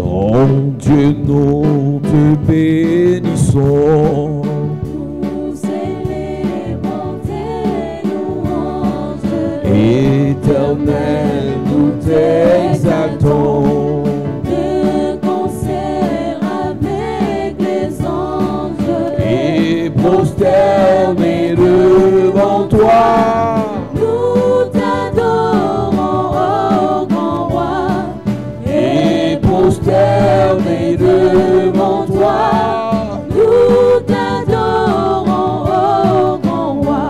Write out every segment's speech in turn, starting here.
Grand Dieu, nous te bénissons. Nous célébrons tes louanges. Éternel, nous t'exaltons. De concert avec les anges. Et prosternés devant toi. Nous t'adorons, ô grand roi. Et prosternés devant toi. Nous t'adorons, ô grand roi.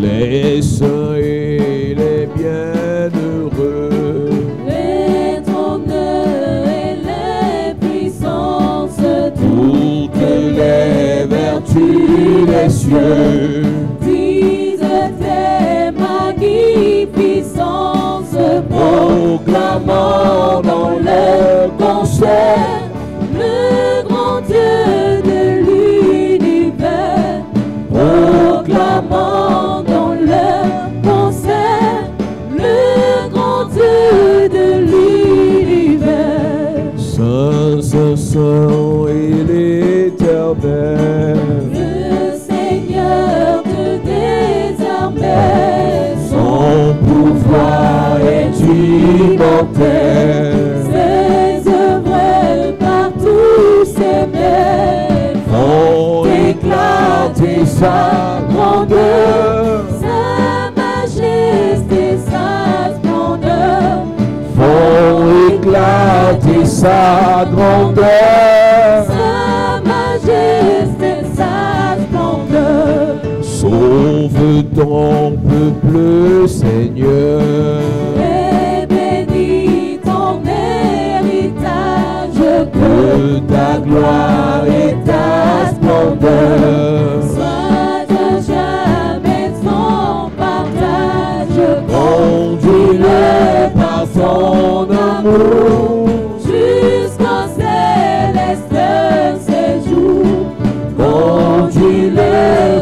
Les saints et les bienheureux. Les trônes et les puissances, Toutes les vertus des cieux. disent tes magnificences, Proclamant dans le concert le grand Dieu de l'univers. Proclamant dans le concert le grand Dieu de l'univers. Saint, Saint, Saint et l'Éternel. Le Seigneur de désarmait, Son pouvoir est immortel. ses œuvres par tous ses mains Font éclater sa grandeur. sa majesté, sa splendeur. Font éclater sa grandeur. Sa majesté, sa splendeur. Sauve ton peuple, Seigneur. Et bénis ton héritage, Que ta gloire et ta splendeur soit à jamais son partage. conduis-le par ton amour. Jusqu'en céleste séjour. Conduis-le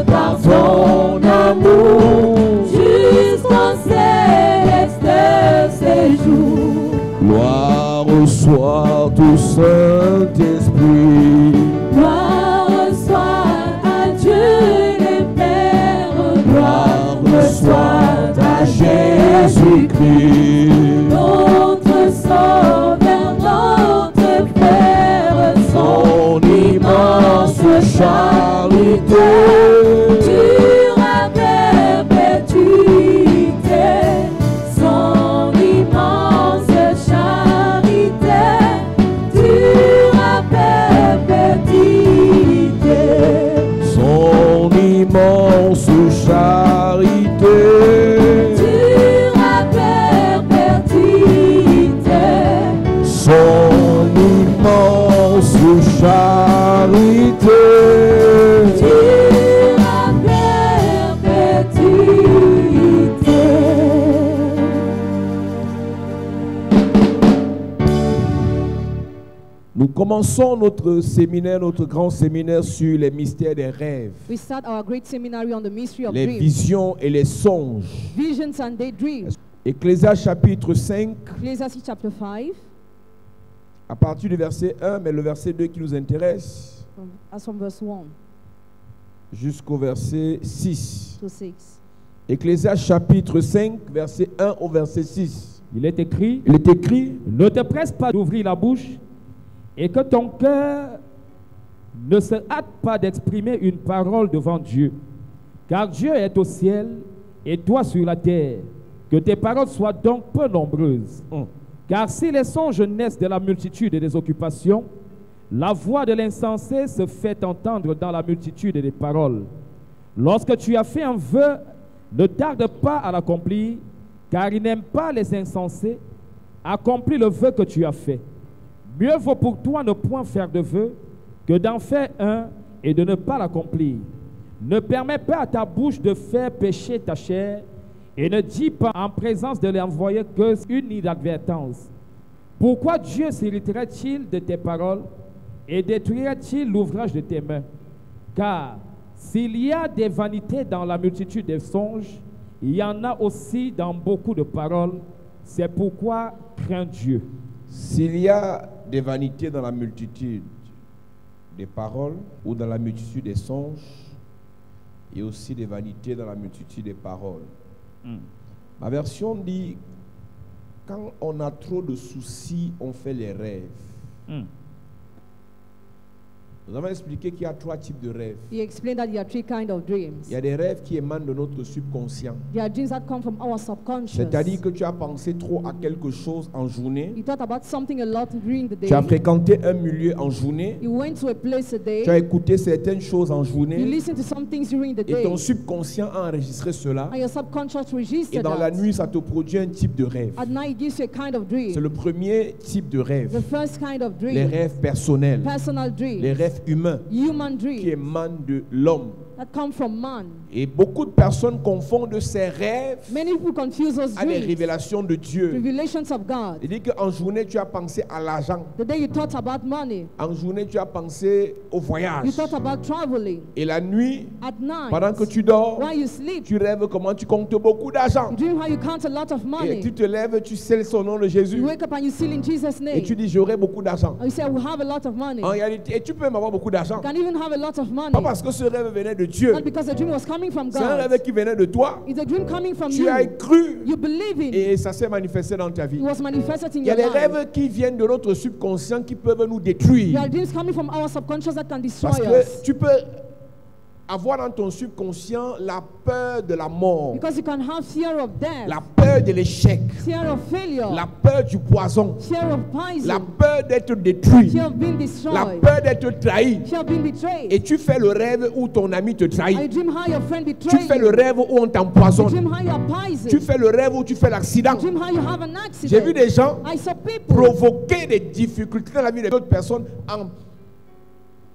par ton amour. Jusqu'en céleste séjour. Gloire soit au Saint-Esprit. Gloire soit à Dieu le Père. Gloire soit à Jésus-Christ. Notre Sauveur, notre Frère, Son immense charité. dure à perpétuité. Son immense charité dure à perpétuité. Son immense charité. Dure à perpétuité. Son immense charité. Dure à perpétuité. Nous commençons notre séminaire, notre grand séminaire sur les mystères des rêves, We start our great seminary on the mystery of les dreams, visions et les songes. visions and daydreams. Ecclésiaste chapitre 5, Ecclesiastes chapter 5, à partir du verset 1, mais le verset 2 qui nous intéresse, as from verse 1 jusqu'au verset 6. to 6. Ecclésiaste chapitre 5, verset 1 au verset 6. Il est écrit, Il est écrit, ne te presse pas d'ouvrir la bouche et que ton cœur ne se hâte pas d'exprimer une parole devant Dieu. Car Dieu est au ciel et toi sur la terre. Que tes paroles soient donc peu nombreuses. Car si les songes naissent de la multitude des occupations, la voix de l'insensé se fait entendre dans la multitude des paroles. Lorsque tu as fait un vœu, ne tarde pas à l'accomplir, car il n'aime pas les insensés. Accomplis le vœu que tu as fait. Mieux vaut pour toi ne point faire de vœu que d'en faire un et de ne pas l'accomplir. Ne permets pas à ta bouche de faire pécher ta chair et ne dis pas en présence de l'envoyé que une inadvertance. Pourquoi Dieu s'irriterait-il de tes paroles et détruirait-il l'ouvrage de tes mains? Car s'il y a des vanités dans la multitude des songes, il y en a aussi dans beaucoup de paroles. C'est pourquoi crains Dieu. s'il y a des vanités dans la multitude des paroles ou dans la multitude des songes, et aussi des vanités dans la multitude des paroles. Ma version dit, quand on a trop de soucis, on fait les rêves. Nous avons expliqué qu'il y a 3 types de rêves. He explained that there are 3 kinds of dreams. Il y a des rêves qui émanent de notre subconscient. There are dreams that come from our subconscious. C'est-à-dire que tu as pensé trop à quelque chose en journée. You thought about something a lot during the day. Tu as fréquenté un milieu en journée. You went to a place a day. Tu as écouté certaines choses en You journée. listened to some things during the Et day. ton subconscient a enregistré cela. And your subconscious Et registered dans la that. nuit, ça te produit un type de rêve. At night, it gives you a kind of dream. C'est le premier type de The rêve. first kind of Les dream. rêves personnels. Personal dreams. Les rêves humains Human qui dreams émanent de l'homme. that come from man. Et beaucoup de personnes confondent ces rêves Many people confuse those à des dreams. révélations de Dieu. Revelations of God. Il dit qu'en journée, tu as pensé à l'argent. The day you thought about money. En journée, tu as pensé au voyage. You thought about traveling. Et la nuit, At night. pendant que tu dors, While you sleep. tu rêves comment tu comptes beaucoup d'argent. You dream how you count a lot of Et money. tu te lèves, tu scelles son nom de Jésus. You wake up and you seal in Jesus' Et tu name. dis, j'aurai beaucoup d'argent. And you say, I will have a lot of money. En réalité, et tu peux même avoir beaucoup d'argent. You can even have a lot of money. Pas parce que ce rêve venait de Dieu. Not because the dream was coming from C'est un God. rêve qui venait de toi. It's a dream coming from Tu you. as cru You believe in it. et ça s'est manifesté dans ta vie. It was manifested in Il y a your des life. rêves qui viennent de notre subconscient qui peuvent nous There détruire. are dreams coming from our subconscious that can destroy Parce us. que tu peux avoir dans ton subconscient la peur de la mort, Because you can have fear of death, la peur de l'échec, fear of failure, la peur du poison, fear of poison, la peur d'être détruit, fear of being la destroyed, peur d'être trahi. fear of being betrayed. Et tu fais le rêve où ton ami te I trahit. dream how your friend Tu betrayed fais le you. rêve où on You t'empoisonne. dream how you are poisoned. Tu fais le rêve où tu fais l'accident. You dream how you have an J'ai vu accident. des gens I saw people provoquer des difficultés dans la vie d'autres personnes en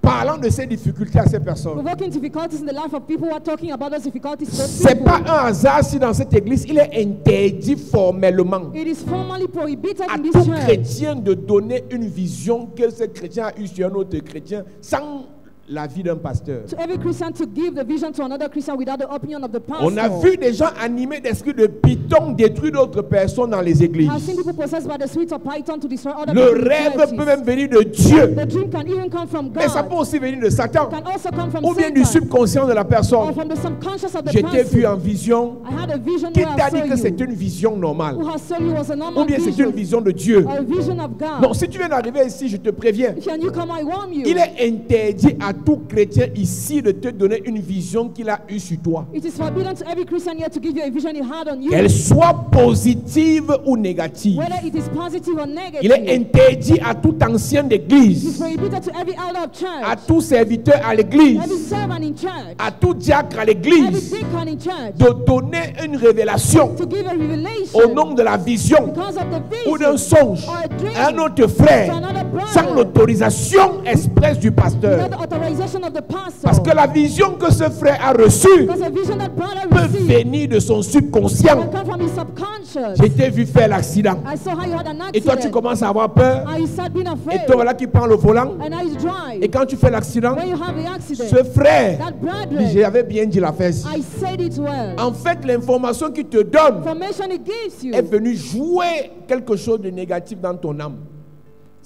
parlant de ces difficultés à ces personnes. provoking difficulties in the life of people who are talking about those difficulties to those C'est people. pas un hasard si dans cette église il est interdit formellement It is formally prohibited à in this tout church chrétien de donner une vision que ce chrétien a eue sur un autre chrétien sans la vie d'un pasteur. to every Christian to give the vision to another Christian without the opinion of the pastor. On a vu des gens animés d'esprit de python détruire d'autres personnes dans les églises. I've seen people possessed by the spirit of Python to destroy other Le people's rêve churches. peut même venir de Dieu, The dream can even come from mais ça peut God. aussi venir de Satan Can also come from ou bien du Satan subconscient de la or personne. from the subconscious of the Je t'ai vu person. en vision I had a vision qui where t'a I dit que saw c'est you. une vision normale Who has said you was a ou normal bien c'est vision une vision de Dieu. or a vision of God. Non, si tu viens d'arriver ici, je te préviens. If you're a newcomer, I warn you. Il est interdit à tout chrétien ici de te donner une vision qu'il a eue sur toi. It is forbidden to every Christian here to give you a vision he had on you. Qu'elle soit positive ou négative. Whether it is positive or Il est negative. interdit à tout ancien It is d'église, prohibited to every elder of à church, tout serviteur à every l'église, servant in church, à tout diacre à every l'église, deacon in church, de donner une révélation to give a revelation au nom de la vision because of the ou d'un vision songe or a dream à un autre to frère another sans brother l'autorisation expresse du pasteur. without the authorization of the pastor. Parce que la vision que ce frère a reçue Because a vision that brother peut received venir de son subconscient. can come from his subconscious. Je t'ai vu faire l'accident. I saw how you had an Et toi, tu accident. commences à avoir peur. And you start being Et afraid. toi, voilà qui prend le volant. And now you drive. Et quand tu fais l'accident, When you have the accident, ce frère, that dit, brethren, j'avais bien dit la fesse. I said it well. En fait, l'information qu'il te donne Information it gives you. est venue jouer quelque chose de négatif dans ton âme.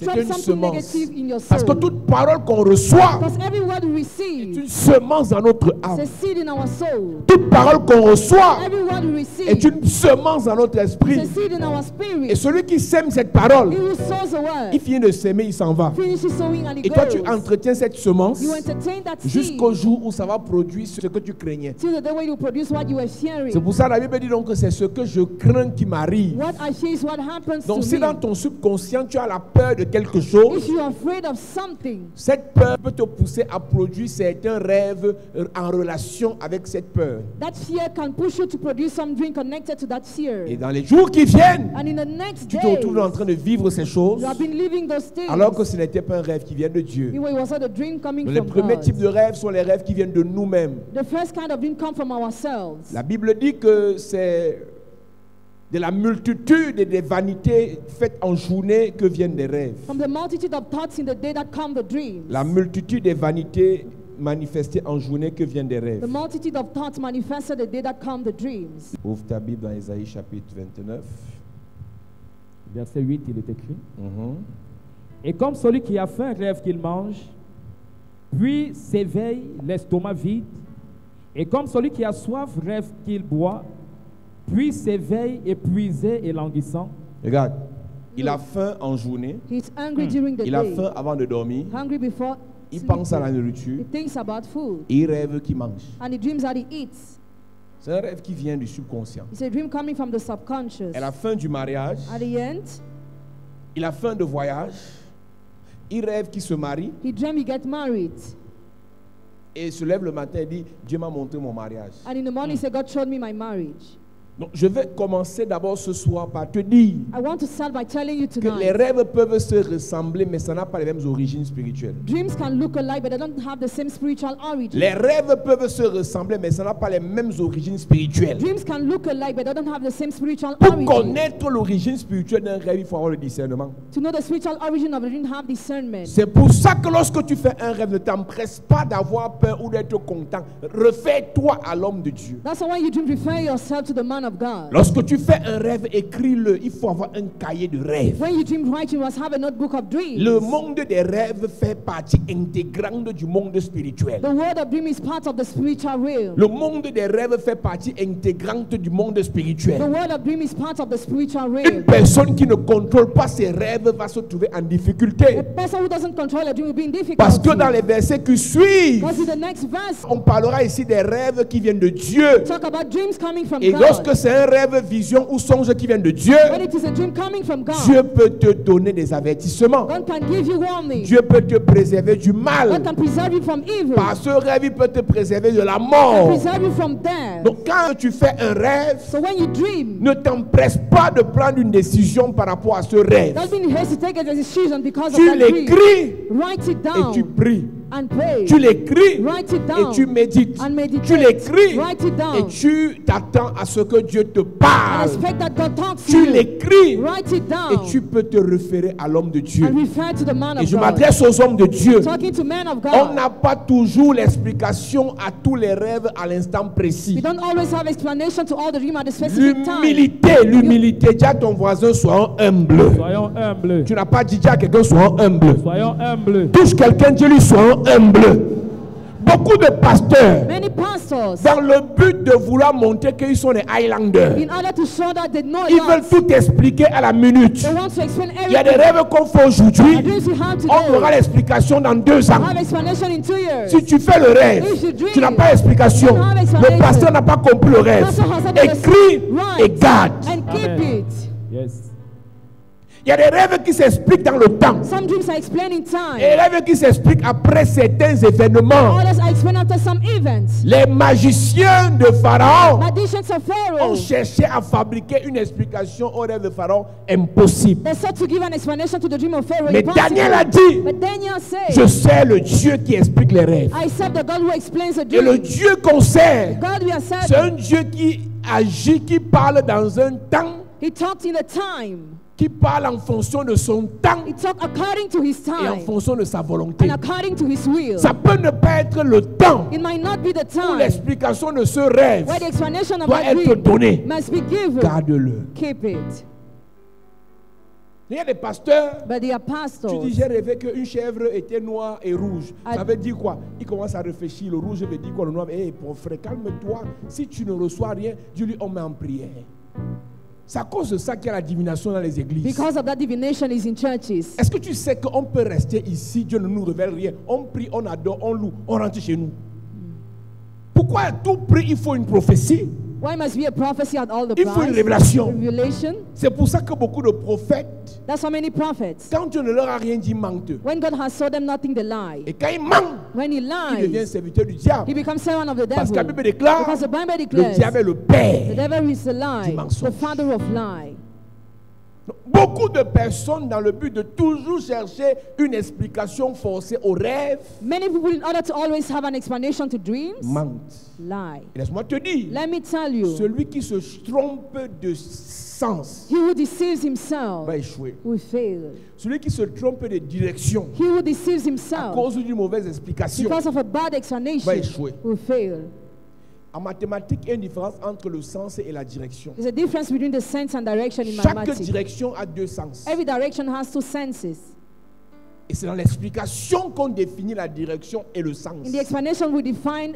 C'est Drop une something semence. negative in your Parce que soul. toute parole qu'on reçoit Because every word we est receive une semence dans notre âme. is a seed in our soul. Toute parole qu'on reçoit Every word we receive est une semence dans notre is a esprit. seed in our Et spirit. celui qui sème cette parole, He who sows a word il finit de s'aimer, il s'en va. finishes sowing and Et it toi, tu goes. entretiens cette semence You entertain that seed jusqu'au jour où ça va produire ce que tu craignais. till the day when you produce what you were fearing. C'est pour ça que la Bible dit donc que c'est ce que je crains qui m'arrive. What I fear is what happens Donc to si me. dans ton subconscient tu as la peur de quelque chose, If you are afraid of something, cette peur peut te pousser à produire certains rêves en relation avec cette peur. that fear can push you to produce some dream connected to that fear. Et dans les jours qui viennent, And in the next tu te days, retrouves en train de vivre ces choses you have been living those things. alors que ce n'était pas un rêve qui vient de Dieu. It was not a dream coming Donc, les from premiers God. types de rêves sont les rêves qui viennent de nous-mêmes. The first kind of dream come from ourselves. La Bible dit que c'est de la multitude et des vanités faites en journée que viennent des rêves. From the multitude of thoughts in the day that come the dreams. La multitude des vanités manifestées en journée que viennent des The rêves. multitude of thoughts manifested the day that come the dreams. Ouvre ta Bible dans Ésaïe chapitre 29. Verset 8, il est écrit. Et comme celui qui a faim rêve qu'il mange, puis s'éveille l'estomac vide. Et comme celui qui a soif rêve qu'il boit, puis s'éveille épuisé et languissant. Regarde, il a faim en journée, He's hungry during the il a day. faim avant de dormir, Hungry before il pense à la sleeping. nourriture He thinks about food. et il rêve qu'il mange. And he dreams that he eats. C'est un rêve qui vient du subconscient. It's a dream coming from the subconscious. À la fin du mariage, At the end, il a faim de voyage, il rêve qu'il se marie he dreams he gets married. et il se lève le matin et dit Dieu m'a montré mon mariage. And in the morning, he said, God showed me my marriage. Donc, je vais commencer d'abord ce soir par te dire I want to start by telling you que les tonight. rêves peuvent se ressembler, mais ça n'a pas les mêmes origines spirituelles. Dreams can look alike, but they don't have the same spiritual origin. Les rêves peuvent se ressembler, mais ça n'a pas les mêmes origines spirituelles. Dreams can look alike, but they don't have the same spiritual Pour origin. connaître l'origine spirituelle d'un rêve, il faut avoir le discernement. To know the spiritual origin of a dream, have discernment. C'est pour ça que lorsque tu fais un rêve, ne t'empresse pas d'avoir peur ou d'être content. Refais-toi à l'homme de Dieu. That's why you dream, refer yourself to the man of God. Lorsque tu fais un rêve, écris-le. Il faut avoir un cahier de rêve. When you dream right, you must have a notebook of dreams. Le monde des rêves fait partie intégrante du monde spirituel. The world of dream is part of the spiritual realm. Le monde des rêves fait partie intégrante du monde The spirituel. world of dream is part of the spiritual Une realm. personne qui ne contrôle pas ses rêves va se trouver en difficulté. A person who doesn't control a dream will be in difficulty. Parce que dans les versets qui suivent, Because in the next verse, on parlera ici des rêves qui viennent de Dieu. talk about dreams coming from Et God. lorsque c'est un rêve, vision ou songe qui vient de Dieu, When it is a dream coming from God, Dieu peut te donner des avertissements. God can give you warning. Dieu peut te préserver du God mal. can preserve you from evil. Par ce rêve, il peut te préserver de la Can mort. preserve you from death. Donc quand tu fais un rêve, So when you dream, ne t'empresse pas de prendre une décision par rapport à ce rêve. don't be in haste to take a decision because of Tu that dream. l'écris Write it et down tu pries. and pray. Tu l'écris Write it et down tu médites. and meditate. Tu l'écris Write it down et tu t'attends à ce que Dieu te and parle. expect that God talks to Tu you. l'écris Write it et down tu peux te référer à l'homme de Dieu. and refer to the man Et of je God. m'adresse aux hommes de Dieu. Talking to men of On God. n'a pas toujours l'explication à tous les rêves à l'instant We précis. don't always have explanation to all the dream at the specific time. L'humilité. Dis à ton voisin, sois humble. Soyons humbles. Tu n'as pas dit à quelqu'un, sois humble. Soyons humbles. Touche quelqu'un, dis-lui, sois humble. Beaucoup de pasteurs, Many pastors, dans le but de vouloir montrer qu'ils sont des Highlanders, in order to show that they know a ils veulent lot, tout expliquer à la minute. they want to explain Il y a des everything. rêves qu'on fait aujourd'hui. The dreams you have On aura today, l'explication dans 2 ans. have explanation in 2 years. Si tu fais le rêve, If you dream, tu n'as pas d'explication. you don't have Le explanation. pasteur n'a pas compris le rêve. Pastor has said Écris right, et garde. and keep Amen. it. Yes. Il y a des rêves qui s'expliquent dans le temps. Some dreams are explained in Et time. des rêves qui s'expliquent après certains événements. Others are explained after some events. Les magiciens de Pharaon Magicians of ont Pharaoh, cherché à fabriquer une explication au rêve de Pharaon impossible. they sought to give an explanation to the dream of Pharaoh. Mais Impossible. Daniel a dit, But Daniel said, je sais le Dieu qui explique les rêves. I serve the God who explains the Et le dream. Dieu qu'on sert, God we are c'est serving, un Dieu qui agit, qui parle dans un temps, he talked in a time. qui parle en fonction de son temps He talked according to his et en time fonction de sa volonté. and according to his will. Ça peut ne pas être le temps It might not be the où time l'explication de ce rêve where the explanation of doit that être dream donnée. must be given. Garde-le. Keep it. Il y a des pasteurs, But they are tu pastors. dis j'ai rêvé qu'une chèvre était noire et rouge. Ah. Ça veut dire quoi? Il commence à réfléchir. Le rouge veut dire quoi? Le noir, hé, pauvre frère, calme-toi. Si tu ne reçois rien, dis-lui, on met en prière. C'est à cause de ça qu'il y a la divination dans les églises. Because of that divination is in churches. Est-ce que tu sais qu'on peut rester ici, Dieu ne nous révèle rien. On prie, on adore, on loue, on rentre chez nous. Pourquoi à tout prix il faut une prophétie? Why must be a prophecy at all the Il faut une price? révélation. Revelation. C'est pour ça que beaucoup de prophètes, That's how many prophets. quand Dieu ne leur a rien dit, mentent. When God has told them nothing, they lie. Et quand ils mentent, When he ils deviennent lies, serviteurs du diable. he becomes servant of the Parce que la devil. Bible déclare, Because the Bible le declares diable est le the père. devil is a lie, du mensonge. the father of lie. Beaucoup de personnes, dans le but de toujours chercher une explication forcée aux rêves, Many people, in order to always have an explanation to dreams, mentent. lie. Et laisse-moi te dire, Let me tell you, celui qui se trompe de sens he who deceives himself va échouer. will fail. Celui qui se trompe de direction He who deceives à himself cause d'une mauvaise explication because of a bad va explanation échouer. will fail. En mathématiques, il y a une différence entre le sens et la direction. There's a difference between the sense and direction in Chaque mathematics. direction a 2 sens. Every direction has 2 senses. Et c'est dans l'explication qu'on définit la direction et le sens. In the explanation, we define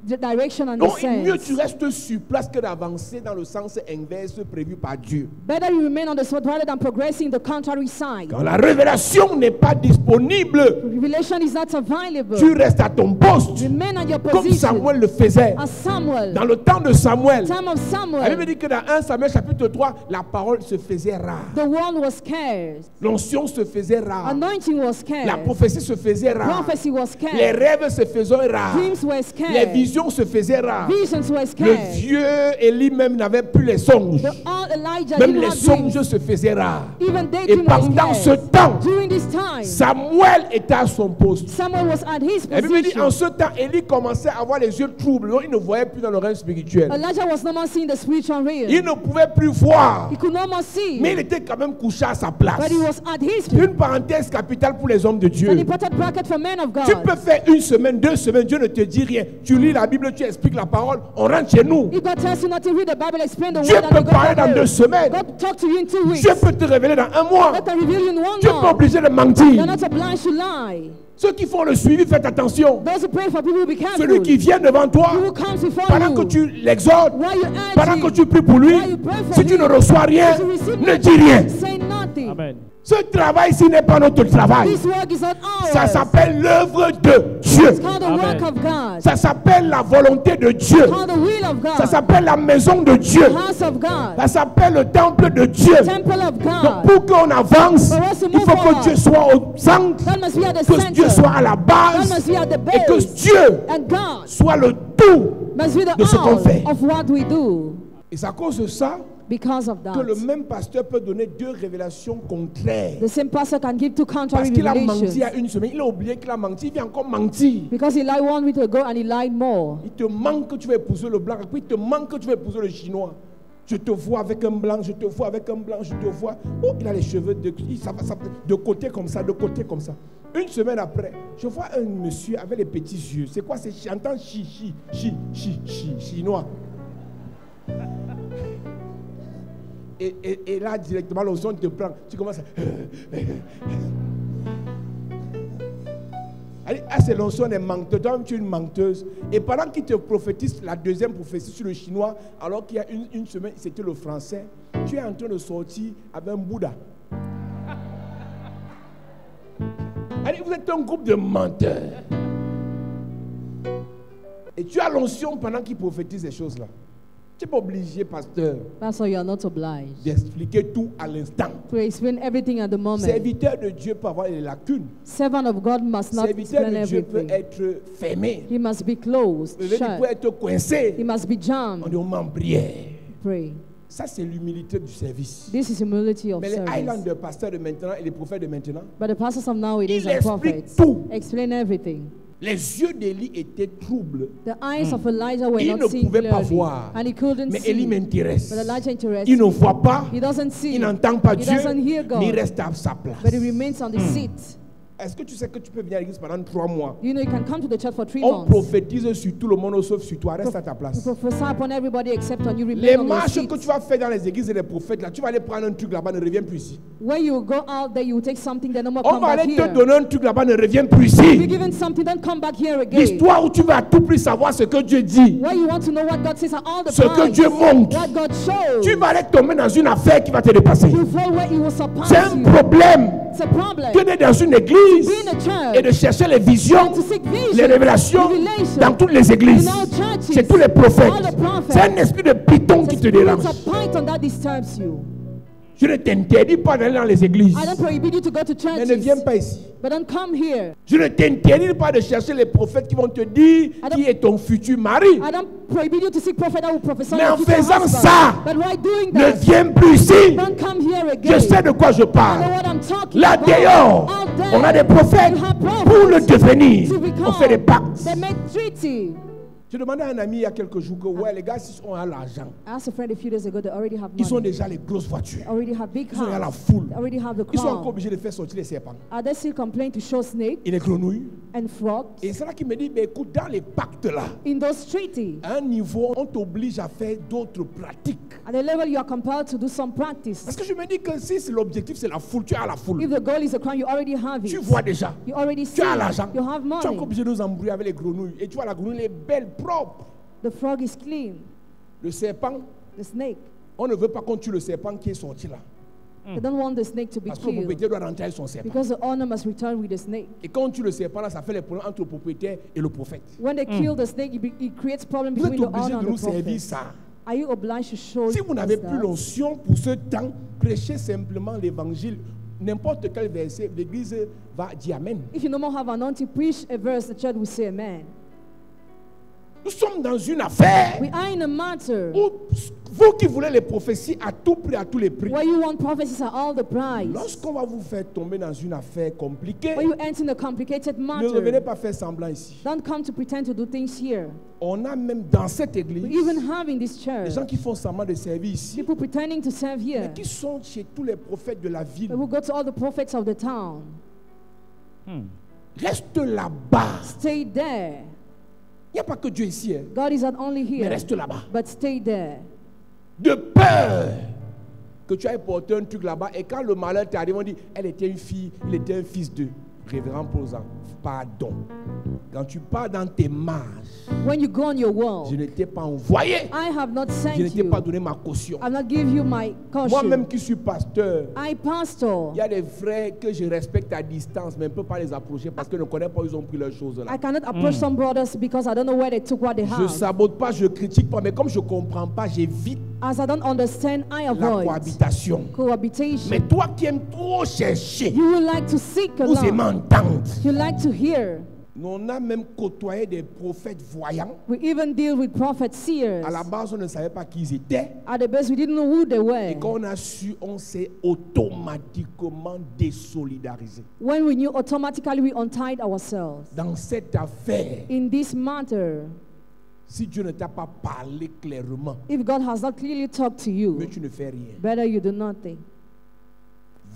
the direction and the Donc, mieux sense. tu restes sur place que d'avancer dans le sens inverse prévu par Dieu. Better you remain on the spot rather than progressing the contrary side. Quand la révélation n'est pas disponible, Revelation is not available. tu restes à ton poste, Remain on your comme position. Samuel le faisait. As Samuel, Dans le temps de Samuel, time of la Bible Samuel, dit que dans 1 Samuel chapitre 3, la parole se faisait rare. the world was scarce. L'onction se faisait rare. Anointing was La scarce. prophétie se faisait rare. Prophecy was Les scarce. rêves se faisaient rares. Dreams were Les scarce. visions se faisaient rares. Visions were Le scarce. vieux Élie même n'avait plus les songes. The old Elijah Même didn't les have dreams. songes se faisaient rares. Even Et daydream was pendant ce scarce. temps, During this time, Samuel était à son poste. Samuel was at his La Bible dit en position. ce temps, Élie commençait à avoir les yeux troubles. Donc, il ne voyait plus dans le règne spirituel. Elijah was no more seeing the spiritual Il realm. ne pouvait plus voir. He could no more see. Mais il était quand même couché à sa place. But he was at his Une parenthèse capitale pour les hommes de Dieu. an important bracket for men of Tu God. peux faire 1 semaine, 2 semaines, Dieu ne te dit rien. Tu lis la Bible, tu expliques la parole, on rentre chez nous. If God tells you not to read the Bible, explain the Dieu word and peut you go parler dans 2 forward. semaines. God talk to you in 2 weeks. Dieu peut te révéler dans 1 mois. God can reveal you in 1 Tu n'es pas month. obligé de You're mentir. not obliged to lie. Ceux qui font le suivi, faites attention. Those who pray for people will be careful. Celui qui vient devant toi, He who comes before pendant que you, tu l'exhortes, while you urge pendant him, que tu pries pour lui, while you pray for si tu him, ne reçois rien, if you receive ne nothing, dis rien. say nothing. Amen. Ce travail-ci n'est pas notre travail. This work is not Ça ours. s'appelle l'œuvre de Dieu. It's called the Amen. work of God. Ça s'appelle la volonté de Dieu. It's called the will of Ça God. s'appelle la maison de Dieu. The house of God. Ça s'appelle le temple de Dieu. Temple of Donc God. pour qu'on avance, For us to il move faut que forward, Dieu soit au centre, God must be at the que Dieu center. soit à la God base must be at the et que base. Dieu And God soit le tout. must be the de ce qu'on all fait. of what we do. Et c'est à cause de ça Because of que le that, même pasteur peut donner 2 révélations contraires. the same pastor can give 2 Parce contrary qu'il a menti il y revelations. a 1 semaine, il a oublié qu'il a menti, il vient encore mentir. Because he lied 1 week ago and he lied more. Il te manque que tu vas épouser le blanc, puis il te manque que tu vas épouser le chinois. Je te vois avec un blanc, je te vois avec un blanc, je te vois. Oh, il a les cheveux de côté comme ça, de côté comme ça. 1 semaine après, je vois un monsieur avec les petits yeux. C'est quoi? C'est chantant chinois. Et là, directement, le son te prend. Tu commences à... Allez, c'est l'onction des menteurs. Toi-même, tu es une menteuse. Et pendant qu'il te prophétise la deuxième prophétie sur le chinois, alors qu'il y a une semaine, c'était le français, tu es en train de sortir avec un Bouddha. Allez, vous êtes un groupe de menteurs. Et tu as l'onction pendant qu'il prophétise ces choses-là. Tu n'es pas obligé, pasteur, That's why you are not obliged d'expliquer tout à l'instant. to explain everything at the moment. Serviteur de Dieu peut avoir des lacunes. Servant of God must not Serviteur explain de Dieu peut everything. être fermé. He must be closed, Il peut shut. être coincé. He must be On jammed. dit au moment prière. Pray. Ça, c'est l'humilité du service. This is humility of Mais les service. Highlander pasteurs de maintenant et les prophètes de maintenant, But the pastors of nowadays Il and explique prophets tout. explain everything. les yeux d'Élie étaient troubles. The eyes of Elijah were Il not ne seeing pouvait pas clearly, voir. and he couldn't Mais see. Élie m'intéresse. But Elijah interests Il ne him. voit pas, He doesn't see. il n'entend pas He Dieu, doesn't hear God. mais il reste à sa place. But he remains on the seat. Est-ce que tu sais que tu peux venir à l'église pendant 3 mois? You know, you can come to the church for 3 On months. prophétise sur tout le monde sauf sur toi. Reste à ta You place. prophesy upon everybody except on you. Les Remain on your marches seat. que tu vas faire dans les églises et les prophètes, là, tu vas aller prendre un truc là-bas, ne reviens plus ici. When you go out there, you will take something, then no more On come va back aller te here. donner un truc là-bas, ne reviens plus Be ici. given something, don't come back here again. L'histoire où tu vas à tout prix savoir ce que Dieu dit, Where you want to know what God says at all the ce que times. Dieu montre. What God shows. Tu vas aller tomber dans une affaire qui va te dépasser. You fall where He will surpass C'est un you. problème It's a problem. que d'être dans une église Be in a church et de chercher les visions, to seek vision, les révélations revelation dans toutes les églises. in all churches, C'est tous les prophètes. all the prophets. C'est un esprit de python It's qui a te spirit dérange. of python that disturbs you. Je ne t'interdis pas d'aller dans les églises. I don't prohibit you to go to Mais ne viens churches, pas ici. but don't come here. Je ne t'interdis pas de chercher les prophètes qui vont te dire don't- qui est ton futur mari. I don't prohibit you to seek prophet that will prophesy Mais your en future faisant husband. ça, But why doing Ne that? viens plus ici. Don't come here Je again. sais de quoi je I know parle. what I'm talking Là about. dehors, Out on a there, des prophètes you have prophets pour le devenir. to become. On fait des pactes. They make treaty. J'ai demandé à un ami il y a quelques jours que ouais, les gars, s'ils ont l'argent, I asked a friend a few days ago, they already have ils ont money. déjà les grosses voitures. Already have big Ils ont déjà la cars. foule. They already have the Ils sont encore crowd. obligés de faire sortir les serpents Are they still complaining to show snake et les grenouilles. and frogs? Et c'est là qu'il me dit, mais écoute, dans les pactes là, In those treaties, à un niveau, on t'oblige à faire d'autres pratiques. at the level you are compelled to do some Parce practice. que je me dis que si c'est l'objectif, c'est la foule, tu as la foule. If the goal is a crown, you already have Tu it. vois déjà. You already Tu see as it. l'argent. You have Tu es encore money. obligé de nous embrouiller avec les grenouilles. Et tu vois, la grenouille est belle, propre. The frog is clean. Le serpent, The snake. on ne veut pas qu'on tue le serpent qui est sorti là. They don't want the snake to be Parce que le killed propriétaire doit rentrer avec son serpent. because the owner must return with the snake. Et quand on tue le serpent là, ça fait les problèmes entre le propriétaire et le prophète. When they kill the snake, it creates problems Vous êtes between the obligé owner de and nous the servir prophet. ça. Are you obliged to show Si vous us n'avez plus that? l'onction pour ce temps, prêchez simplement l'évangile. N'importe quel verset, l'église va dire Amen. If you no more have anointing, preach a verse, the church will say amen. Nous sommes dans une affaire We are in a matter où vous qui voulez les prophéties à tout prix, à tous les prix, where you want prophecies at all the price. lorsqu'on va vous faire tomber dans une affaire compliquée, When you enter in a complicated ne revenez matter, pas faire semblant ici. don't come to pretend to do things here. On a même dans cette We église even have in this des church gens qui font semblant de servir ici, people pretending to serve mais here. qui sont chez tous les prophètes de la ville. But we go to all the prophets of the town. Reste là-bas. Stay there. Il n'y a pas que Dieu ici, hein, God is not only mais here, reste là-bas. but stay there. De peur que tu ailles porter un truc là-bas et quand le malheur t'arrive, on dit elle était une fille, il était un fils de révérend Paulsan. Pardon. Quand tu pars dans tes marches, When you go on your je world, ne t'ai pas envoyé. I have not Je sent ne t'ai pas you. donné ma caution. I've not give you my Moi-même caution. qui suis pasteur, I pastor. il y a des frères que je respecte à distance, mais je ne peux pas les approcher parce que je ne connais pas où ils ont pris leurs choses là. I cannot approach some brothers because I don't know where they took what they Je ne have. sabote pas, je ne critique pas, mais comme je ne comprends pas, j'évite As I don't understand, I la avoid cohabitation. cohabitation. Mais toi qui aimes trop chercher, You would like to seek a vous aimez lot. entendre. You like to hear. Nous, on a même côtoyé des prophètes voyants. We even deal with prophets, seers. À la base, on ne savait pas qui ils étaient. At the best, we didn't know who they Et were. quand on a su, on s'est automatiquement désolidarisé. When we knew, automatically we untied ourselves. Dans cette affaire, In this matter, si Dieu ne t'a pas parlé clairement, if God has not clearly talked to mais you, tu ne fais rien. better you do nothing.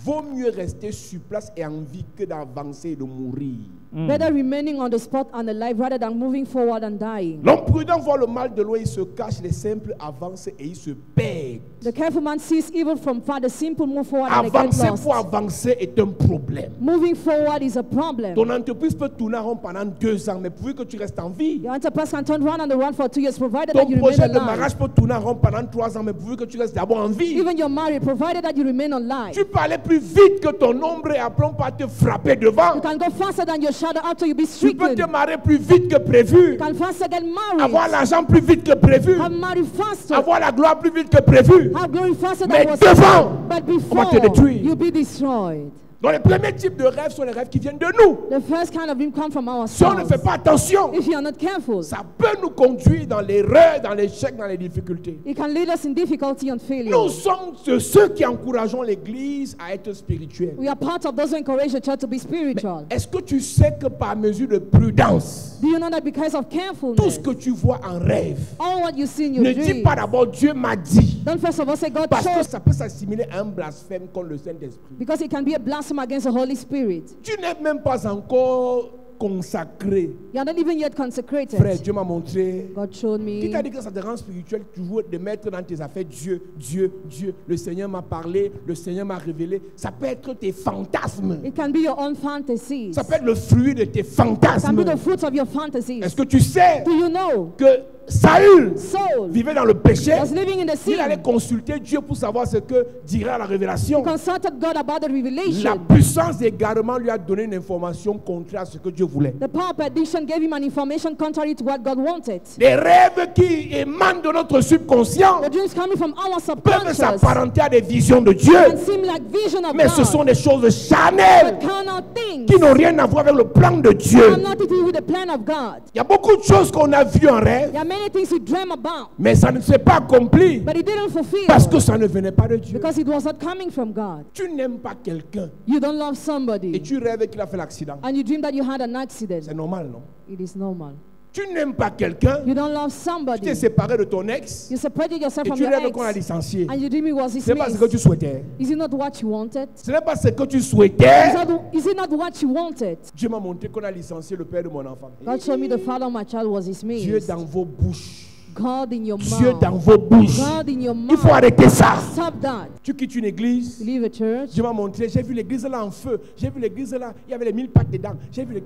Vaut mieux rester sur place et en vie que d'avancer et de mourir. Better remaining on the spot and alive rather than moving forward and dying. L'homme prudent voit le mal de loin, il se cache, les simples avancent et ils se perdent. The careful man sees evil from far, the simple move forward and they get Avancer lost. pour avancer est un problème. Moving forward is a problem. Ton entreprise peut tourner en rond pendant 2 ans, mais pourvu que tu restes en vie. Your enterprise can turn round and run for 2 years, provided Ton that you remain projet de alive. mariage peut tourner en rond pendant 3 ans, mais pourvu que tu restes d'abord en vie. Even your marriage, provided that you remain alive. Tu peux aller plus vite que ton ombre et après on va te frapper devant. You can go faster than your shadow after you be Tu peux stricken. te marier plus vite que prévu. You can faster get Avoir married. l'argent plus vite que prévu. Have married faster. Avoir la gloire plus vite que prévu. Have glory faster Mais than was devant, But on va te before, détruire. you'll be destroyed. Donc les premiers types de rêves sont les rêves qui viennent de nous. The first kind of dream come from Si on ne ourselves. fait pas attention, If you are not careful, ça peut nous conduire dans l'erreur, dans l'échec, dans les difficultés. it can lead us in difficulty and failure. Nous sommes de ceux qui encourageons l'Église à être spirituelle. We are part of those who encourage the church to be spiritual. Est-ce que tu sais que par mesure de prudence, Do you know that because of tout ce carefulness, que tu vois en rêve, all what you see in your ne dis dream, pas d'abord Dieu m'a dit, don't first of all say God parce que chose, ça peut s'assimiler à un blasphème contre le Saint-Esprit. because it can be a blasphemy against the Holy Spirit. Tu n'es même pas encore consacré. You are not even yet consecrated. Frère, Dieu m'a montré. God showed Qui t'a me. dit que ça te rend spirituel toujours de mettre dans tes affaires Dieu, Dieu, Dieu. Le Seigneur m'a parlé, le Seigneur m'a révélé. Ça peut être tes fantasmes. It can be your own fantasies. Ça peut être le fruit de tes It can fantasmes. be the fruits of your fantasies. Est-ce que tu sais Do you know que Saül Saul vivait dans le péché? was living in the Il allait sin? consulter Dieu pour savoir ce que dirait la révélation. Consulted God about the La revelation. puissance également lui a donné une information contraire à ce que Dieu voulait. The power of addiction gave him an information contrary to what God wanted. Les rêves qui émanent de notre subconscient The dreams coming from our peuvent subconscious s'apparenter à des visions de Dieu, can seem like vision of mais ce sont God, des choses but charnelles carnal things qui n'ont rien à voir avec le plan de are Dieu. not to do with the plan of God. Il y a beaucoup de choses qu'on a vues en rêve, There are many things we dream about, mais ça ne s'est pas accompli but it didn't fulfill parce que ça ne venait pas de Dieu. because it was not coming from God. Tu n'aimes pas quelqu'un You don't love et somebody tu rêves qu'il a fait l'accident. and you dream that you had an accident. C'est normal, non? It is normal. Tu n'aimes pas quelqu'un, You don't love tu somebody. t'es séparé de ton ex, You separated yourself et from tu your rêves qu'on a ex. licencié. And your dream was Ce n'est pas ce que tu dismissed. souhaitais. Is it not what you wanted? Ce n'est pas ce que tu souhaitais. Is it not what you wanted? Dieu m'a montré qu'on a licencié le père de mon enfant. God showed me the father of my child was Dieu dismissed. dans vos bouches. God in your Dieu dans mouth. vos bouches. God in your Il faut mouth. arrêter ça. Stop that. Tu quittes une église. You leave a church. Dieu m'a montré, j'ai vu l'église là en feu. J'ai vu l'église là, il y avait les 1000 pattes dedans. J'ai vu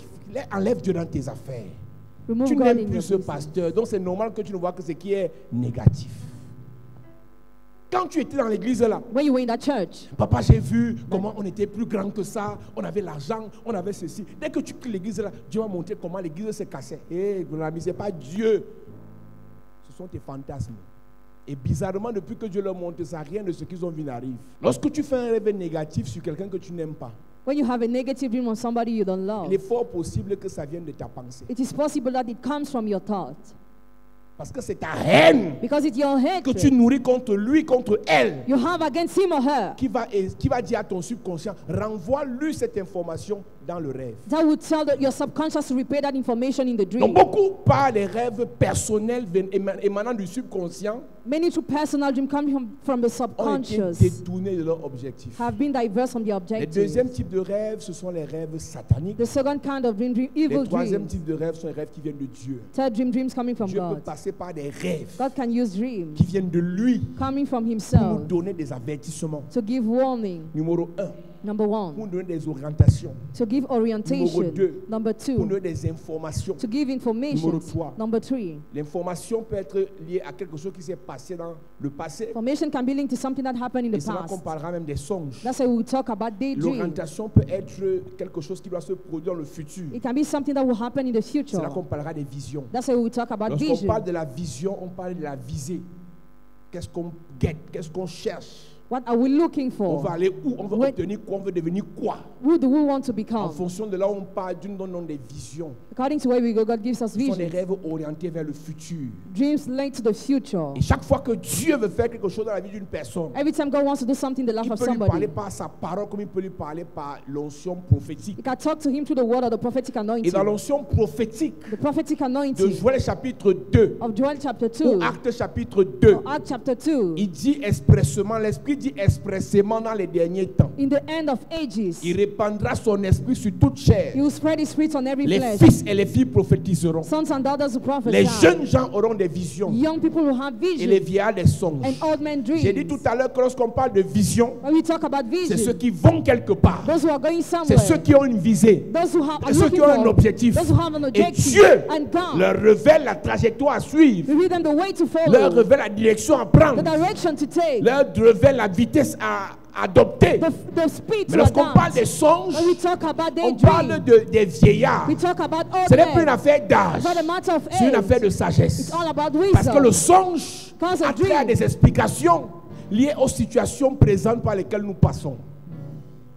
enlève Dieu dans tes affaires. Remove Tu God n'aimes in plus your ce business. pasteur, donc c'est normal que tu ne vois que ce qui est négatif. Quand tu étais dans l'église là, When you were in that church, papa, j'ai vu comment on était plus grand que ça, on avait l'argent, on avait ceci. Dès que tu quittes l'église là, Dieu m'a montré comment l'église se cassait. Mon ami, ce n'est pas Dieu. Ce sont tes fantasmes. Et bizarrement, depuis que Dieu leur montre ça, rien de ce qu'ils ont vu n'arrive. Lorsque tu fais un rêve négatif sur quelqu'un que tu n'aimes pas, when you have a negative dream on somebody you don't love, il est fort possible que ça vienne de ta pensée. it is possible that it comes from your thought. Parce que c'est ta haine Because it's your que tu hatred nourris contre lui, contre elle, you have against him or her qui va dire à ton subconscient, renvoie-lui cette information dans le rêve. that would tell your subconscious to repeat that information in the Donc dream. beaucoup parlent des rêves personnels émanant du subconscient Many true personal dreams coming from the ont été subconscious détournés de leur objectif. have been diverse from the Le objective. deuxième type de rêve, ce sont les rêves sataniques. The second kind of dream, evil Le troisième dreams. type de rêve sont les rêves qui viennent de Dieu. Third dreams coming from Dieu peut God. passer par des rêves God can use dreams qui viennent de lui coming from pour nous himself donner des avertissements. to give warning. Numéro 1, Number pour one, nous donner des orientations. to give orientation. Numéro deux, Number Pour nous two, donner des informations. to give information. Numéro trois. Number three, L'information peut être liée à quelque chose qui s'est passé dans le passé. information can be linked to something that happened in Et the c'est là qu'on past. parlera même des songes. That's why we talk about daydream. L'orientation peut être quelque chose qui doit se produire dans le futur. It can be something that will happen in the C'est future. là qu'on parlera des visions. That's why we talk about Lorsqu'on vision. parle de la vision, on parle de la visée. Qu'est-ce qu'on guette? Qu'est-ce qu'on cherche? What are we looking On va for? aller où? On va Where- obtenir quoi? On veut devenir quoi? Who do we want to En become? fonction de là où on parle, Dieu nous donne des visions. According to where we go, God gives us Ce sont des visions. rêves orientés vers le futur. Dreams linked to the future. Et chaque fois que Dieu veut faire quelque chose dans la vie d'une personne, Every time God wants to do something in the life il of peut lui parler somebody, par sa parole comme il peut lui parler par l'onction prophétique. you can talk to him through the word of the prophetic Et dans anointing. l'onction prophétique The prophetic de anointing Joël chapitre 2 of Joel chapter ou 2, Actes chapitre 2, or Acts chapter 2, il dit expressément, l'Esprit dit expressément dans les derniers temps, in the end of ages, il répandra son esprit sur toute chair. he will spread his spirit on every Les flesh. fils et les filles prophétiseront. Sons and daughters will Les prophesy. jeunes gens auront des visions Young people will have et les visions, vieillards des songes. and old men J'ai dit dreams. tout à l'heure que lorsqu'on parle de vision, When we talk about c'est ceux vision, qui vont quelque part. those who are going C'est somewhere, ceux qui ont une visée. those who are C'est ceux looking qui ont un for, objectif. those who have an Et objective, Dieu and God leur révèle la trajectoire à suivre, reveal them the way to leur follow, révèle la direction à the prendre, direction to take, leur révèle la vitesse à adopter. the speed Mais to lorsqu'on parle adapt. des songes, When we talk about on parle daydream, des vieillards. we talk about Ce old n'est plus une men. affaire d'âge, It's not a matter of c'est une affaire age. de sagesse. It's all about Parce que le wisdom. songe Because a a trait à dream des explications liées aux situations présentes par lesquelles nous passons.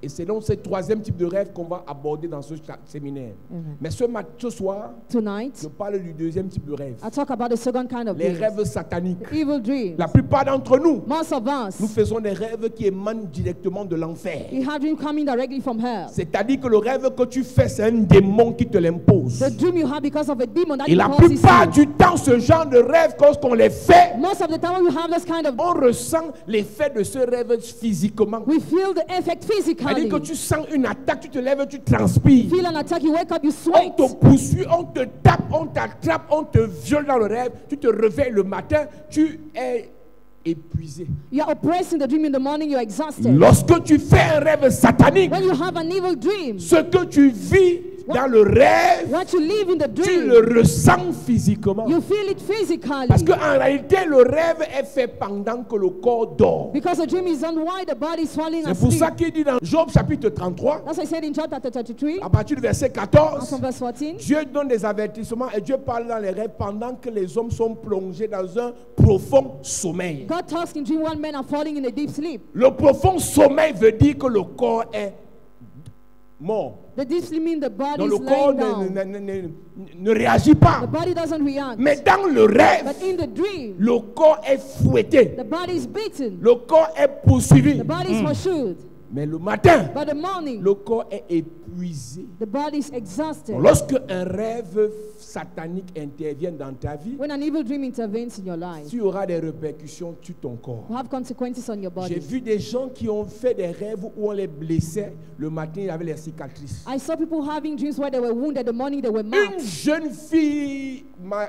Et c'est donc ce troisième type de rêve qu'on va aborder dans ce séminaire. Amen. Mais ce soir, Tonight, je parle du deuxième type de rêve. I talk about the second kind of Les dreams, rêves sataniques. evil dreams. La plupart d'entre nous, Most of nous us, faisons des rêves qui émanent directement de l'enfer. we have dream coming directly from hell. C'est-à-dire que le rêve que tu fais, c'est un démon qui te l'impose. The dream you have because of a demon that Et la imposes plupart you. du temps, ce genre de rêve, lorsqu'on les fait, Most of the time when we have this kind of, on ressent l'effet de ce rêve physiquement. we feel the effect physically. C'est-à-dire que tu sens une attaque, tu te lèves, tu transpires. Feel an attack, you wake up, you On sweat. te poursuit, on te tape, on t'attrape, on te viole dans le rêve. Tu te réveilles le matin, tu es épuisé. You are oppressed in the dream in the morning, you're exhausted. Lorsque tu fais un rêve satanique, When you have an evil dream, ce que tu vis dans le rêve, what you live in the tu dream, le ressens physiquement. you feel it physically. Parce qu'en réalité, le rêve est fait pendant que le corps dort. Because the dream is done while the body is falling C'est pour asleep. ça qu'il dit dans Job chapitre 33, That's what I said in chapter 33, à partir du verset from 14, verse 14. Dieu donne des avertissements et Dieu parle dans les rêves pendant que les hommes sont plongés dans un profond sommeil. God talks in dream while men are falling in a deep sleep. Le profond sommeil veut dire que le corps est mort. The deep sleep means the body Donc is le corps lying down. ne réagit pas. The body doesn't react. Mais dans le rêve, But in the dream, le corps est fouetté. the body is beaten. Le corps est poursuivi. The body is pursued. Mais le matin, But the morning, le corps est épuisé. the body is exhausted. Lorsque un rêve satanique intervient dans ta vie, When an evil dream intervenes in your life, tu auras des répercussions sur ton corps. will have consequences on your J'ai body. vu des gens qui ont fait des rêves où on les blessait. Le matin, il y avait les cicatrices. I saw people having dreams where they were wounded. The morning they were Une marked. jeune fille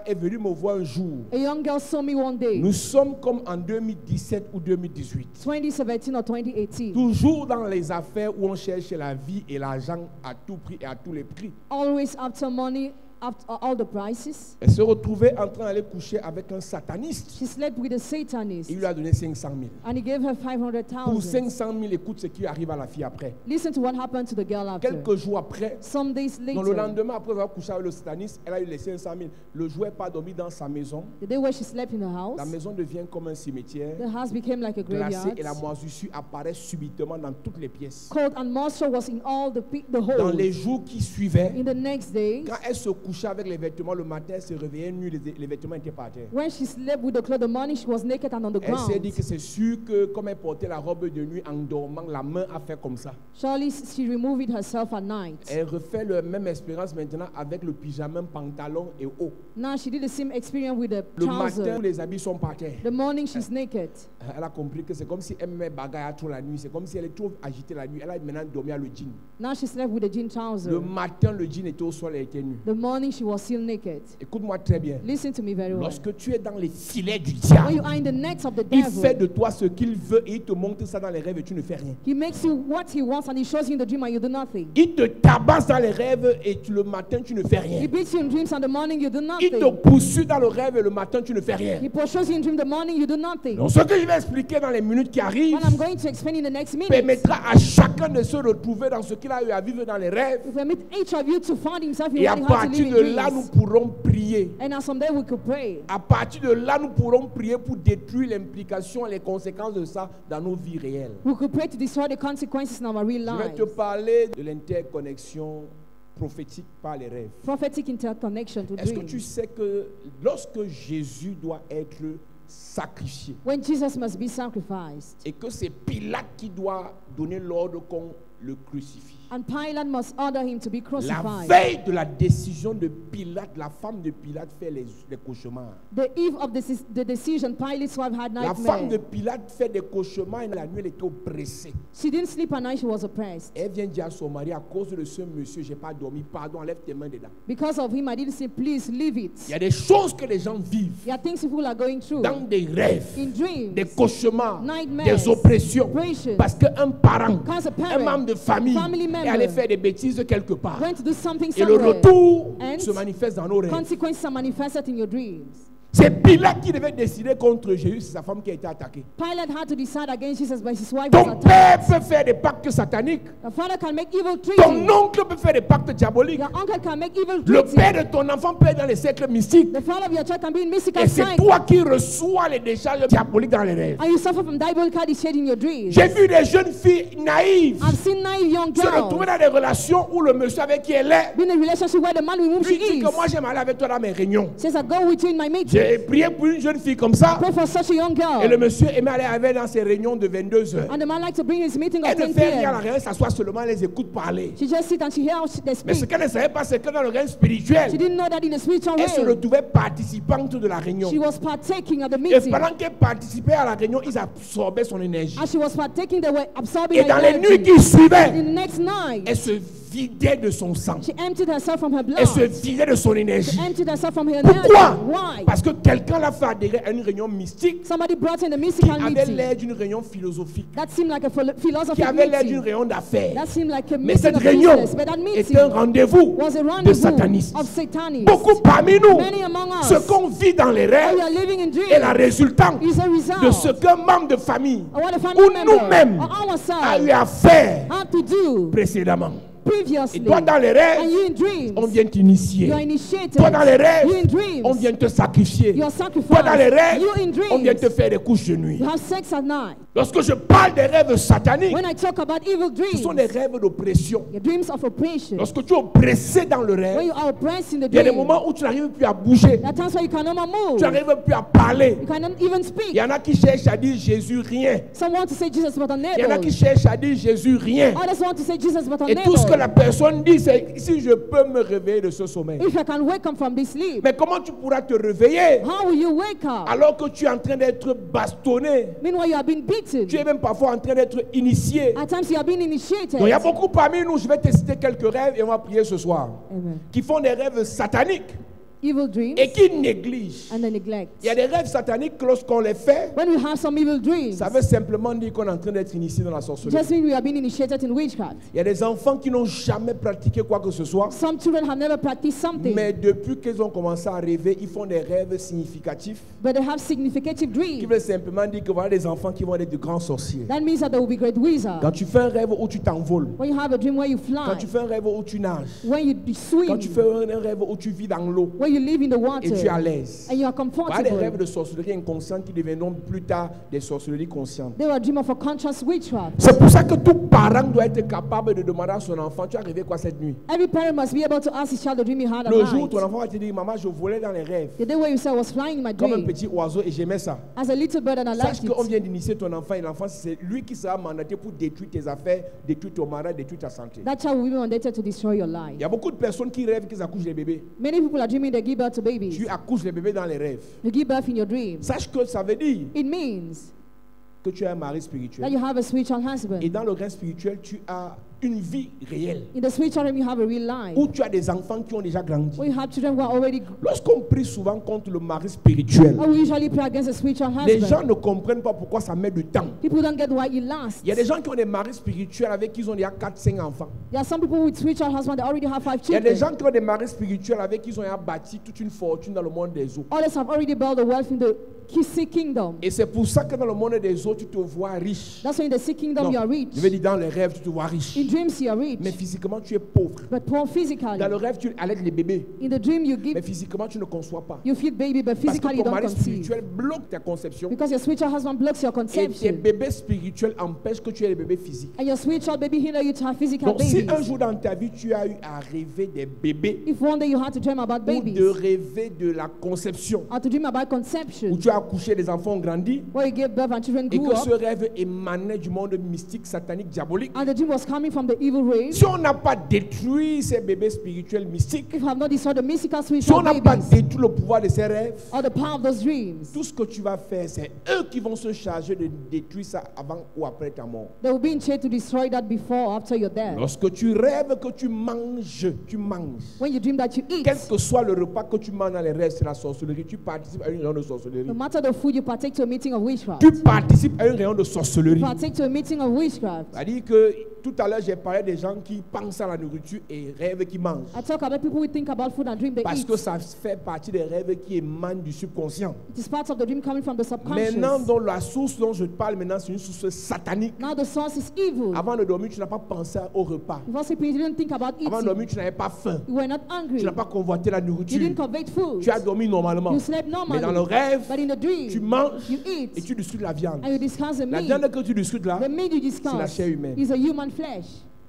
est venue me voir un jour. A young girl saw me one day, Nous sommes comme en 2017 ou 2018. 2017 or 2018. Toujours dans les affaires où on cherche la vie et l'argent à tout prix et à tous les prix. Always after money, after all the prices. Elle se retrouvait en train d'aller coucher avec un sataniste. She slept with a Satanist, Il lui a donné 500 000. and he gave her Pour 500,000. 500 000, écoute ce qui arrive à la fille après. Listen to what happened to the girl after. Quelques jours après, Some days dans le later, lendemain, après avoir couché avec le sataniste, elle a eu les 500 000. Le jouet n'est pas dormi dans sa maison. the day where she slept in her house, La maison devient comme un cimetière. the house became like a Glacé graveyard. et la moisissure apparaît subitement dans toutes les pièces. Cold and moisture was in all the Dans holes. les jours qui suivaient, In the next day, quand elle se couchait avec les vêtements, le matin, elle se réveillait nue, les vêtements étaient par terre. when she slept with the clothes, the morning she was naked and on the Elle s'est dit ground. que c'est sûr que comme elle portait la robe de nuit en dormant, la main a fait comme ça. Surely she removed it herself at night. Elle refait la même expérience maintenant avec le pyjama, pantalon et haut. Now she did the same experience with the Le matin, trouser. les habits sont par terre. The morning she's naked. Elle a compris que c'est comme si elle met bagaille trop la nuit. C'est comme si elle est trop agitée la nuit. Elle a maintenant dormi à le jean. Now she slept with a jean trouser. Le matin, le jean était au sol, elle était nue. The morning she was still naked. Écoute-moi très bien. Listen to me very well. Lorsque tu es dans les filets du When diable, you are in the nets of the il fait devil, de toi ce qu'il veut et il te montre ça dans les rêves et tu ne fais rien. he makes you what he wants and he shows you in the dream and you do nothing. Il te tabasse dans les rêves et le matin tu ne fais He rien. beats you in dreams and the morning you do Il te nothing. poursuit dans le rêve et le matin tu ne fais rien. He pursues you in dream the morning you do nothing. Donc ce que je vais expliquer dans les minutes qui arrivent What I'm going to explain in the next minute, permettra à chacun de se retrouver dans ce qu'il a eu à vivre dans les rêves. if we meet each of you to find himself in Et à what he had to partir live de in là, nous dreams. pourrons prier. And now someday we could pray. À partir de là, nous pourrons prier pour détruire l'implication et les conséquences de ça dans nos vies réelles. We could pray to destroy the consequences in our real Je vais te lives. parler de l'interconnexion prophétique par les rêves. Prophetic interconnection to Est-ce que tu dreams. sais que lorsque Jésus doit être sacrifié When Jesus must be sacrificed, et que c'est Pilate qui doit donner l'ordre qu'on le crucifie, and Pilate must order him to be la crucified. veille de la décision de Pilate, la femme de Pilate fait les cauchemars. The eve of the decision, Pilate's wife had La femme de nightmare. Pilate fait des cauchemars et la nuit elle était oppressée. She didn't sleep at night, she was oppressed. Elle vient dire à son mari, à cause de ce monsieur, j'ai pas dormi, pardon, enlève tes mains dedans. Because of him, I didn't say, please leave Il it. y a des choses que les gens vivent There are things people are going through dans des rêves, in dreams, des cauchemars, nightmares, des oppressions. oppressions. Parce qu'un parent, Because a un parent, membre de famille family est member allé faire des bêtises quelque part. went to do something Et le somewhere. retour And se manifeste dans nos rêves. consequences are manifested in your dreams. C'est Pilate qui devait décider contre Jésus, c'est sa femme qui a été attaquée. Pilate had to decide against Jesus, but his wife was Ton attacked. père peut faire des pactes sataniques. The father can make evil Ton treaties. oncle peut faire des pactes diaboliques. Your uncle can make evil Le treaties. père de ton enfant peut être dans les cercles mystiques. The father of your child can be in mystical Et c'est signs. toi qui reçois les décharges diaboliques dans les rêves. And you suffer from diabolical discharge in your dreams. J'ai vu des jeunes filles naïves I've seen 9 young se retrouver girls dans des relations où le monsieur avec qui elle est be in a relationship where the man with whom lui she dit is que moi j'aime aller avec toi dans mes réunions. says, I go with you in my meeting. J'ai prié pour une jeune fille comme ça Pray for such a young et le girl. monsieur aimait aller avec dans ses réunions de 22 heures. And the man likes to bring his meeting of Elle ne 10 fait rien à la p.m. réunion, elle s'assoit seulement, elle les écoute parler. She just sits and she hears they Mais ce speak. qu'elle ne savait pas, c'est que dans le règne She spirituel, didn't know that in the spiritual elle se realm, retrouvait participante de la réunion. she was partaking of the Et meeting. pendant qu'elle participait à la réunion, ils absorbaient son énergie. As she was partaking, they were absorbing Et her dans les nuits energy. qui suivaient, In the next night, elle se vidait de son sang. she emptied herself from her blood. Elle se vidait de son énergie. She emptied herself from her Pourquoi? energy. Why? Parce que quelqu'un l'a fait adhérer à une réunion mystique Somebody brought in a qui mystical avait meeting. l'air d'une réunion philosophique, That seemed like a qui philosophical avait l'air d'une meeting. réunion d'affaires. That seemed like a Mais meeting cette of réunion business. But that meeting était un rendez-vous was a de rendezvous satanistes. of satanists. Beaucoup parmi nous, Many among us, ce qu'on vit dans les what rêves we are living in est la dreams résultante is a result de ce qu'un membre de famille of what a ou family member nous-mêmes or a eu ourselves à faire have to do précédemment. previously. Et toi, dans les And rêves, you in dreams. on vient t'initier. You are initiated. Toi, dans les rêves, You in dreams. on vient te sacrifier. You are Toi, sacrificed. dans les rêves, You in on vient te dreams. faire des couches de nuit. You have sex at night. Lorsque je parle des rêves sataniques, When I talk about evil ce sont des dreams, rêves d'oppression. your dreams of oppression. Lorsque tu es oppressé dans le When rêve, you are oppressed in the il y a des dream, moments où tu n'arrives plus à bouger. there are times where you cannot move. Tu n'arrives plus à parler. You cannot even Il speak. y en a qui cherchent à dire Jésus rien. Some want to say Jesus but Il y en a qui unable. cherchent à dire Jésus rien. Others want to say Jesus but Et tout ce que la unable. personne dit, c'est si je peux me réveiller de ce sommeil. If I can wake up from this sleep, Mais comment tu pourras te réveiller how will you wake up? alors que tu es en train d'être bastonné? Meanwhile, you have been beaten. Tu es même parfois en train d'être initié. At times, you have been initiated. Donc il y a beaucoup parmi nous, je vais te citer quelques rêves et on va prier ce soir, Amen. qui font des rêves sataniques Evil dreams et qui négligent. and the neglect. Il y a des rêves sataniques que lorsqu'on les fait, When we have some evil dreams, ça veut simplement dire qu'on est en train d'être initié dans la sorcellerie. just mean we have been initiated in witchcraft. Il y a des enfants qui n'ont jamais pratiqué quoi que ce soit, Some children have never practiced something, mais depuis qu'ils ont commencé à rêver, ils font des rêves significatifs but they have significative qui dreams. veulent simplement dire que voilà des enfants qui vont être de grands sorciers. That means that there will be great wizards. Quand tu fais un rêve où tu t'envoles, When you have a dream where you quand fly, tu fais un rêve où tu nages, when you quand tu swim, fais un rêve où tu vis dans l'eau when you live in the et tu es à water, l'aise. and you are Voilà des rêves comfortable. de sorcellerie inconsciente qui deviendront plus tard des sorcelleries conscientes. They will dream of a conscious witchcraft. C'est pour ça que tout parent doit être capable de demander à son enfant, tu as rêvé quoi cette nuit? Every parent must be able to ask his child the dream he had at Le jour où ton night. enfant va te dire, maman, je volais dans les rêves The day where you say I was flying in my comme un dream petit oiseau et j'aimais ça. as a little bird and I Sache liked qu'on it. vient d'initier ton enfant et l'enfant, c'est lui qui sera mandaté pour détruire tes affaires, détruire ton mariage, détruire ta santé. That child will be mandated to destroy your life. Il y a beaucoup de personnes qui rêvent qu'ils accouchent les bébés. Many people are dreaming they give birth to babies. Tu accouches les bébés dans les rêves. You give birth in your dreams. Sache que ça veut dire It means que tu es un mari that spirituel. you have a spiritual Et husband. dans le règne spirituel, tu as une vie réelle. In the spiritual realm, you have a real life. Où tu as des enfants qui ont déjà grandi. Where you have children who are already. Lorsqu'on prie souvent contre le mari spirituel, We usually pray against a spiritual les gens husband. ne comprennent pas pourquoi ça met du temps. People don't get why it lasts. Il y a des gens qui ont des maris spirituels avec qui ils ont déjà 4-5 enfants. There are some people with spiritual husbands that already have 5 Il y a des children. gens qui ont des maris spirituels avec qui ils ont déjà bâti toute une fortune dans le monde des eaux. Others have already built a wealth in the Sikh kingdom. Et c'est pour ça que dans le monde des eaux, tu te vois riche. That's why in the Sikh kingdom Non, you are rich. je vais dire dans les rêves, tu te vois riche. In dreams you are rich, Mais physiquement, tu es pauvre. but poor physically. Dans le rêve, tu allaites les bébés. In the dream you Mais give, physiquement, tu ne conçois pas. you feed baby, but Parce physically que you ton don't mari conceive. spirituel bloque ta conception. Because your spiritual husband blocks your Et tes conception. bébés spirituels empêchent que tu aies les bébés physiques. And your spiritual baby hinder you to have physical Donc si un babies. jour dans ta vie, tu as eu à rêver des bébés If one day you had to dream about ou babies, de rêver de la conception, or to dream about où conception, tu as accouché, des enfants ont grandi, where you gave birth and children et grew que up, ce rêve émanait du monde mystique, satanique, diabolique, and the dream was coming from the evil race, si on n'a pas détruit ces bébés spirituels mystiques, if you have not destroyed the mystical si on spiritual n'a pas babies, détruit le pouvoir de ces rêves, or the power of those dreams, tout ce que tu vas faire, c'est eux qui vont se charger de détruire ça avant ou après ta mort. they will be in chain to destroy that before or after your death. Lorsque tu rêves que tu manges, tu manges. When you dream that you eat, Quel que soit le repas que tu manges dans les rêves, c'est la sorcellerie. Tu participes à une réunion de sorcellerie. no matter the food, you partake to a meeting of witchcraft. Tu participes à une réunion de sorcellerie. Partake to a meeting of witchcraft. C'est-à-dire que tout à l'heure, j'ai parlé des gens qui pensent à la nourriture et rêvent qu'ils mangent. I talk about people who think about food and dream they Parce eat. que ça fait partie des rêves qui émanent du subconscient. It is part of the dream coming from the subconscious. Maintenant, dans la source dont je parle maintenant, c'est une source satanique. Now the source is evil. Avant de dormir, tu n'as pas pensé au repas. Before sleeping, you didn't think about Avant de eating. dormir, tu n'avais pas faim. You were not hungry. Tu n'as pas convoité la You nourriture. didn't covet food. Tu as dormi normalement. You slept Mais dans le normally. rêve, But in the dream, tu manges you et eat tu discutes la viande. and you discuss the La meat. viande que tu discutes là, The meat you c'est la discuss chair humaine. is a human flesh.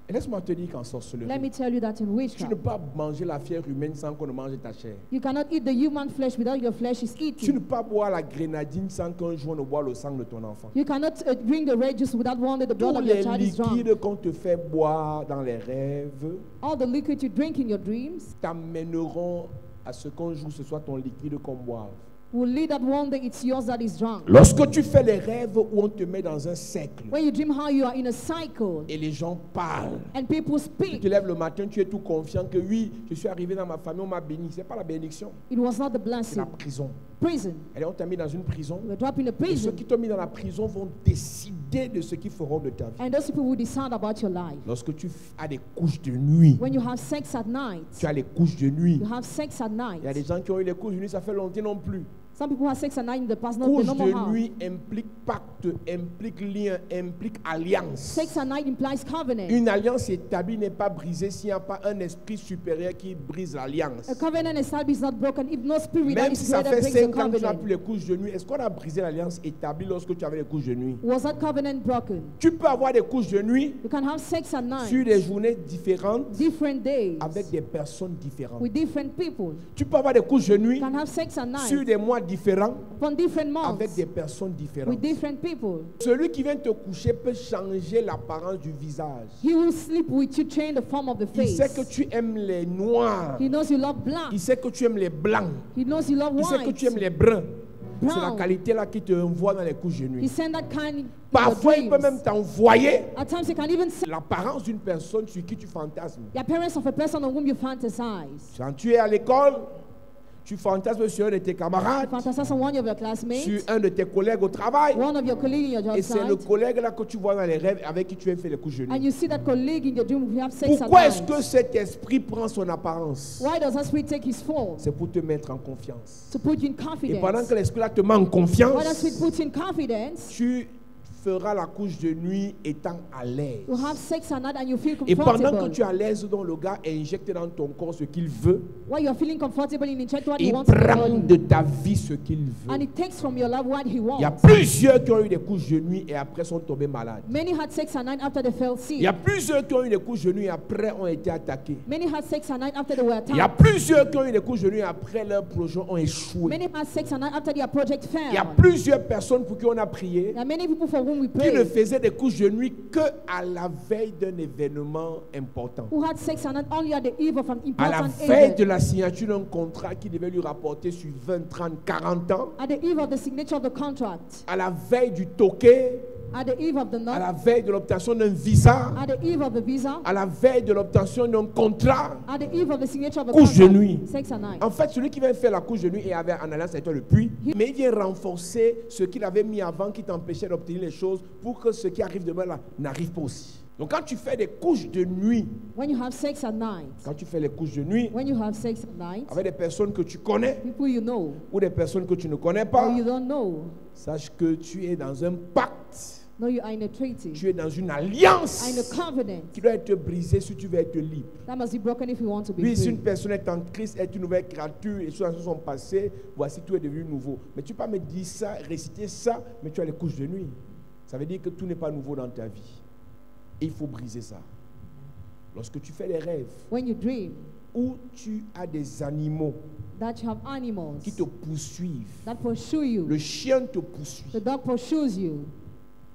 Et laisse-moi te dire qu'en sorcellerie, Let me tell you that in tu ne witchcraft, peux pas manger la chair humaine sans qu'on ne mange ta chair. you cannot eat the human flesh without your flesh is Tu ne eating. peux pas boire la grenadine sans qu'un jour on ne boit le sang de ton enfant. You cannot drink the red juice without one day the blood Tous of your les child is drunk. liquides qu'on te fait boire dans les rêves All the liquid you drink in your dreams t'amèneront à ce qu'un jour ce soit ton liquide qu'on boive. will lead that one day it's yours that is drunk. Lorsque tu fais les rêves où on te met dans un cercle When you dream how you are in a cycle et les gens parlent, and people tu speak, te lèves le matin, tu es tout confiant que oui, je suis arrivé dans ma famille, on m'a béni. Ce n'est pas la bénédiction, it was not the c'est la blessing. prison. Prison. Et on t'a mis dans une prison. You were dropped in a Et ceux prison. qui t'ont mis dans la prison vont décider de ce qu'ils feront de ta vie. And those people will decide about your life. Lorsque tu as des couches de nuit, When you have sex at night, tu as les couches de nuit. you have sex at night. Il y a des gens qui ont eu les couches de nuit, ça fait longtemps non plus. Some people have sex at night in the past, not the Couches normal de house. nuit implique pas Acte implique lien, implique alliance. Sex and night implies covenant. Une alliance établie n'est pas brisée s'il n'y a pas un esprit supérieur qui brise l'alliance. A covenant established is not broken if no spirit that Même is si ça greater fait brings 5 a ans que tu n'as covenant. plus les couches de nuit, est-ce qu'on a brisé l'alliance établie lorsque tu avais les couches de nuit? Was that covenant broken? Tu peux avoir des couches de nuit You can have sex at night, sur des journées différentes different days, avec des personnes différentes. with different people. Tu peux avoir des couches de nuit You can have sex at sur night, des mois différents upon different avec months, des personnes différentes. with different people. Celui qui vient te coucher peut changer l'apparence du visage. He will sleep with you, change the form of the Il sait face. que tu aimes les noirs. He knows you love black. Il sait que tu aimes les blancs. He knows you love Il sait que tu aimes white. les bruns. C'est la Brown. qualité là qui te envoie dans les couches de He nuit. sent that kind in your Parfois, il peut dreams. même t'envoyer At times, he can even see l'apparence d'une personne sur qui tu fantasmes. the appearance of a person on whom you fantasize. Quand tu es à l'école, tu fantasmes sur un de tes camarades, Fantasize on one of your sur classmates, un de tes collègues au travail. one of your colleagues in your job Et c'est le site, collègue là que tu vois dans les rêves avec qui tu viens faire les couches de and nuit. you see that colleague in your dream who have sex at Pourquoi est-ce night. que cet esprit prend son apparence? Why does that spirit take his form? C'est pour te mettre en confiance. To put you in Et pendant confidence. que l'esprit là te met en Why that confiance, spirit puts you in confidence? tu feras la couche de nuit étant à l'aise. You have sex at night and you feel Et pendant que comfortable. tu es à l'aise, donc le gars injecte dans ton corps ce qu'il veut. While you are feeling comfortable in inject what he Il wants in your prend body. de ta vie ce qu'il And veut. he takes from your love what he Il y a wants. plusieurs qui ont eu des couches de nuit et après sont tombés malades. Many had sex at night after they fell Il y a sick. plusieurs qui ont eu des couches de nuit et après ont été attaqués. Many had sex at night after they were Il y a attacked. plusieurs qui ont eu des couches de nuit et après leurs projets ont échoué. Many had sex at night after their project Il y a failed. plusieurs personnes pour qui on a prié There are many people for whom we qui ne pray faisaient des couches de nuit que à la veille d'un événement important. who had sex at night only at the eve of an À la important veille de event. la signature d'un contrat qui devait lui rapporter sur 20, 30, 40 ans. At the eve of the signature of the contract. À la veille du toqué. At the eve of the À la knot. veille de l'obtention d'un visa. At the eve of the visa. À la veille de l'obtention d'un contrat. At the eve of the signature of the Couche de contract. nuit. Sex at night. En fait, celui qui vient faire la couche de nuit et avait en alliance avec toi depuis, mais il vient renforcer ce qu'il avait mis avant qui t'empêchait d'obtenir les choses pour que ce qui arrive demain là n'arrive pas aussi. Donc quand tu fais des couches de nuit, When you have sex at night. quand tu fais les couches de nuit When you have sex at night. avec des personnes que tu connais People you know ou des personnes que tu ne connais or pas, you don't know. sache que tu es dans un pacte, No, you are in a treaty. tu es dans une Are in a alliance covenant. qui doit être brisée si tu veux être libre. That must be broken if you want to be Oui, si free. une personne est en Christ, est une nouvelle créature, et les choses sont passées, voici tout est devenu nouveau. Mais tu peux pas me dire ça, réciter ça, mais tu as les couches de nuit. Ça veut dire que tout n'est pas nouveau dans ta vie. Et il faut briser ça. Lorsque tu fais des rêves When you dream où tu as des animaux that you have animals qui te poursuivent, that pursue you, le chien te poursuit. the dog pursues you.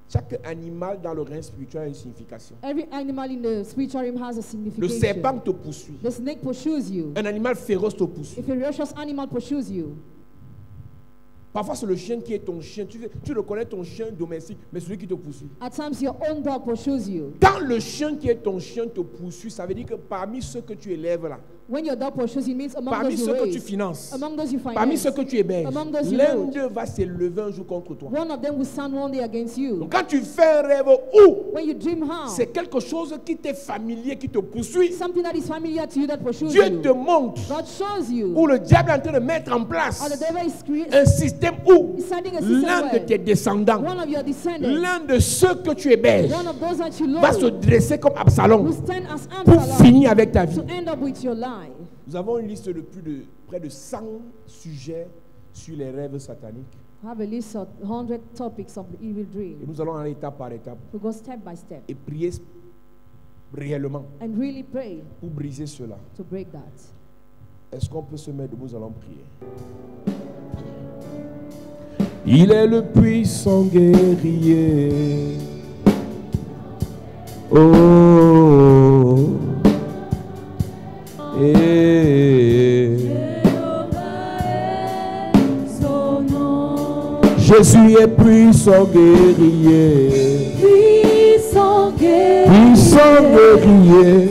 Chaque animal dans le règne spirituel a une signification. Every animal in the spiritual realm has a Le signification. serpent te poursuit. The snake pursues you. Un animal féroce te poursuit. A ferocious animal pursues you. Parfois, c'est le chien qui est ton chien. Tu reconnais ton chien domestique, mais celui qui te poursuit. At times, your own dog pursues you. Quand le chien qui est ton chien te poursuit, ça veut dire que parmi ceux que tu élèves là, When your dog pursues you, it means among parmi those you ceux que tu raise, finances, among those you parmi finance, ceux que tu héberges, among those you l'un load, d'eux va s'élever un jour contre toi. one of them will stand one day against you. Donc quand tu fais un rêve où When you dream how? c'est quelque chose qui t'est familier, qui te poursuit, Something that is familiar to you that pursues Dieu you. te montre God shows you. où le diable est en train de mettre en Or the place devil is creating un système où is sending a system l'un de where tes descendants, one of your descendants, l'un de ceux que tu héberges, one of those that you va se load, dresser comme will Absalom stand as pour Absalom finir avec ta vie. to end up with your life. Nous avons une liste de près de 100 sujets sur les rêves sataniques. I have a list of 100 topics of the evil Et dream. nous allons aller étape par étape We go step by step et prier réellement and really pray pour briser cela. to break that. Est-ce qu'on peut se mettre debout? Nous allons prier. Il est le puissant guerrier. Oh. Jésus est puissant guerrier. Puissant guerrier. Puissant guerrier.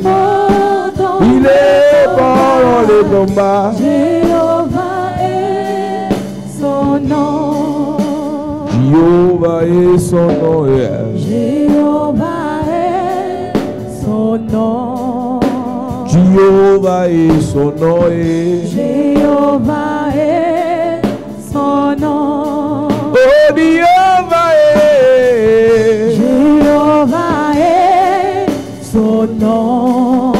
Il est fort dans les combats. Jéhovah est son nom. Jéhovah est son nom. Jéhovah est son nom. Jéhovah est son nom. Jéhovah est son nom. Oh Dieu. Jéhovah est son nom.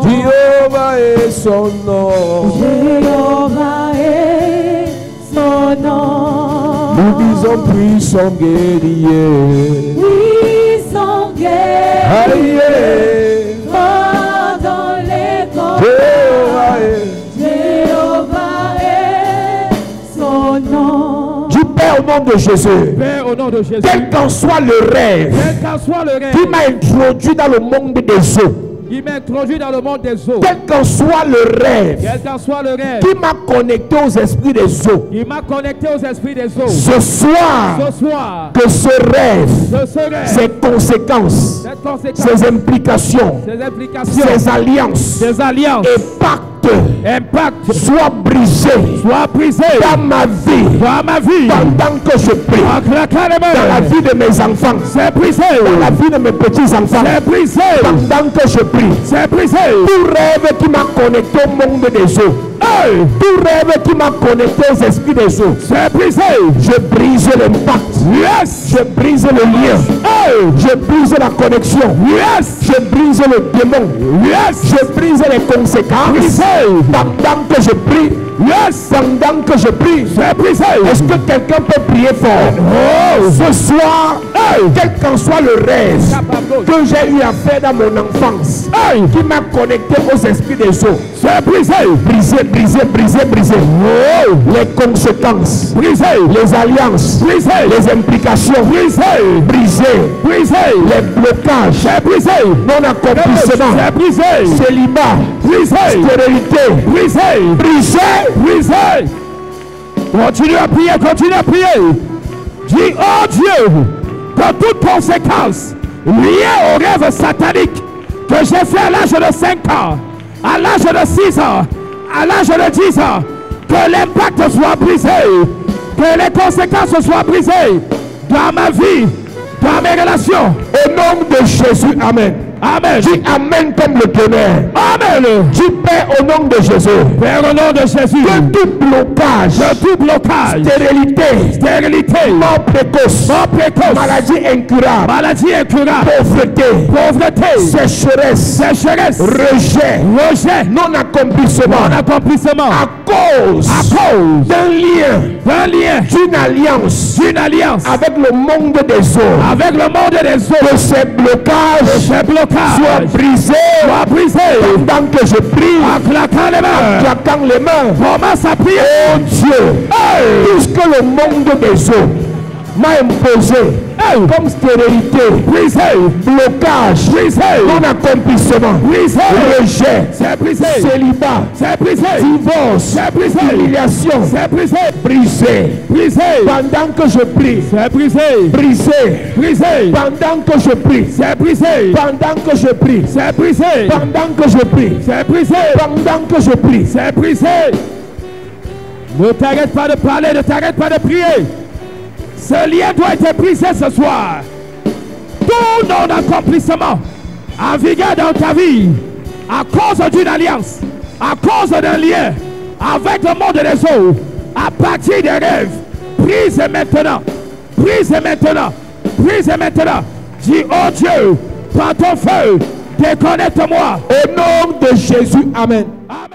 Jéhovah est son nom. Jéhovah est son nom. Nous disons puissant guerrier. Puissant guerrier. Aïe. Dans les combats. Jéhovah est son nom. Du Père au nom de Jésus. Père, au nom de Jésus, Quel qu'en soit le rêve quel qu'en soit le rêve qui m'a introduit dans le monde des eaux. qui m'introduit dans le monde des eaux, Quel qu'en soit le rêve quel qu'en soit le rêve qui m'a connecté aux esprits des eaux. qui m'a connecté aux esprits des eaux, Ce soir, ce soir, que ce rêve, ce rêve, ses conséquences, cette conséquence, ses implications, ces implications, ses alliances ces alliances, et pactes impact, soient brisés soit brisé dans ma vie dans ma vie, pendant que je prie, en claquant les dans la mains, vie de mes enfants, c'est brisé, dans la vie de mes petits-enfants, c'est brisé, pendant que je prie. c'est brisé, Tout rêve qui m'a connecté au monde des eaux, tout rêve qui m'a connecté aux esprits des eaux, c'est brisé, je brise l'impact, yes, je brise le lien, je brise la connexion, yes, je brise le démon, yes, je brise les conséquences. brisé, Pendant que je prie, yes, pendant que je prie, c'est brisé, est-ce que quelqu'un peut prier fort? Ce soir, quel qu'en soit le rêve que j'ai eu à faire dans mon enfance, qui m'a connecté aux esprits des eaux, c'est brisé, brisé, brisé, brisé, brisé. Les conséquences, brisé, les alliances, brisé, les implications, brisé, brisé, brisé, les blocages, c'est brisé, non-accomplissement, c'est brisé, célibat, brisé, stérilité, brisé, brisé. brisé. Continue à prier, continue à prier. Dis, oh Dieu, que toute conséquence liée au rêve satanique que j'ai fait à l'âge de 5 ans, à l'âge de 6 ans, à l'âge de 10 ans, que l'impact soit brisé, que les conséquences soient brisées dans ma vie, dans mes relations. Au nom de Jésus, amen. Amen. Dis amen comme le tonnerre. Amen. Dis Père au nom de Jésus. Père, au nom de Jésus, Que tout blocage, tout blocage, stérilité, mort précoce, maladie incurable, maladie incurable, pauvreté, sécheresse, rejet, non-accomplissement, à cause d'un lien, d'une alliance avec le monde des eaux, que ces blocages soient brisés pendant que je prie, en claquant les mains, commence à prier. Oh Dieu, tout ce que le monde des eaux m'a imposé comme stérilité, blocage, non-accomplissement, rejet, célibat, divorce, humiliation, brisé, pendant que je prie, brisé, pendant que je prie, pendant que je prie, pendant que je prie, pendant que je prie, c'est brisé. Ne t'arrête pas de parler, ne t'arrête pas de prier. Ce lien doit être brisé ce soir. Tout non-accomplissement en vigueur dans ta vie, à cause d'une alliance, à cause d'un lien avec le monde des eaux, à partir des rêves, brise maintenant, brise maintenant, brise maintenant. Dis, oh Dieu, prends ton feu, déconnecte-moi. Au nom de Jésus, amen. Amen.